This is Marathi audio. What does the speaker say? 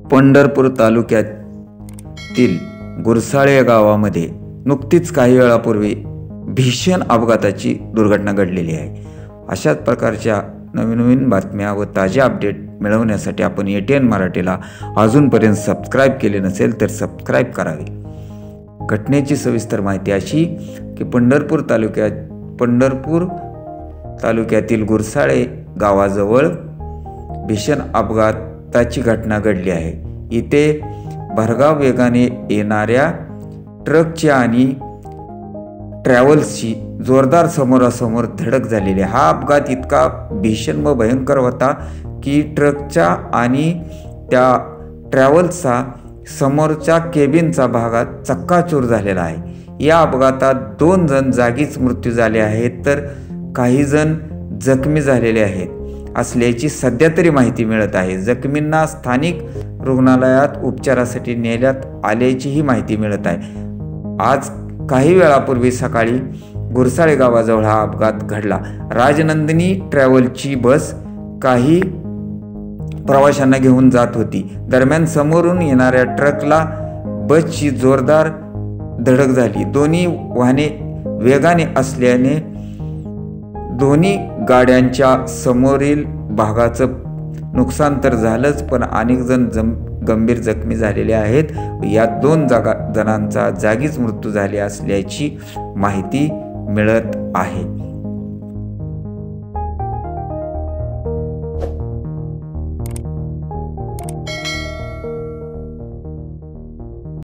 पंढरपूर तालुक्यातील गुरसाळे गावामध्ये नुकतीच काही वेळापूर्वी भीषण अपघाताची दुर्घटना घडलेली आहे। अशाच प्रकारच्या नवीन बातम्या व ताज्या अपडेट मिळवण्यासाठी आपण ATN मराठीला अजूनपर्यंत सबस्क्राईब केले नसेल तर सबस्क्राईब करावे। घटनेची सविस्तर माहिती अशी की पंढरपूर तालुक्यातील गुरसाळे गावाजवळ भीषण अपघाताची घटना घडली आहे। इथे भरधाव वेगाने येणाऱ्या ट्रकची आणि ट्रॅव्हल्सची जोरदार समोरासमोर धडक झालेली। हा अपघात इतका भीषण व भयंकर होता की ट्रकच्या आणि त्या ट्रॅव्हल्सचा समोरच्या केबिनचा भागात चक्काचूर झालेला आहे। या अपघातात 2 जण जागीच मृत्यू झाले आहेत तर काही जण जखमी झालेले आहेत असल्याची सध्या तरी माहिती मिळत आहे। जखमींना स्थानिक रुग्णालयात उपचारासाठी नेण्यात आल्याची ही माहिती मिळत आहे। आज काही वेळापूर्वी सकाळी गुरसाळे गावाजवळ हा अपघात घडला। राजनंदिनी ट्रॅव्हलची बस काही प्रवाशांना घेऊन जात होती। दरम्यान समोरून येणाऱ्या ट्रकला बसची जोरदार धडक झाली। दोन्ही वाहने वेगाने असल्याने दोन्ही गाड्यांच्या समोरील भागाचं नुकसान तर झालंच पण अनेक जण गंभीर जखमी झालेले आहेत। यात 2 जणांचा जागीच मृत्यू झाला असल्याची माहिती मिळत आहे।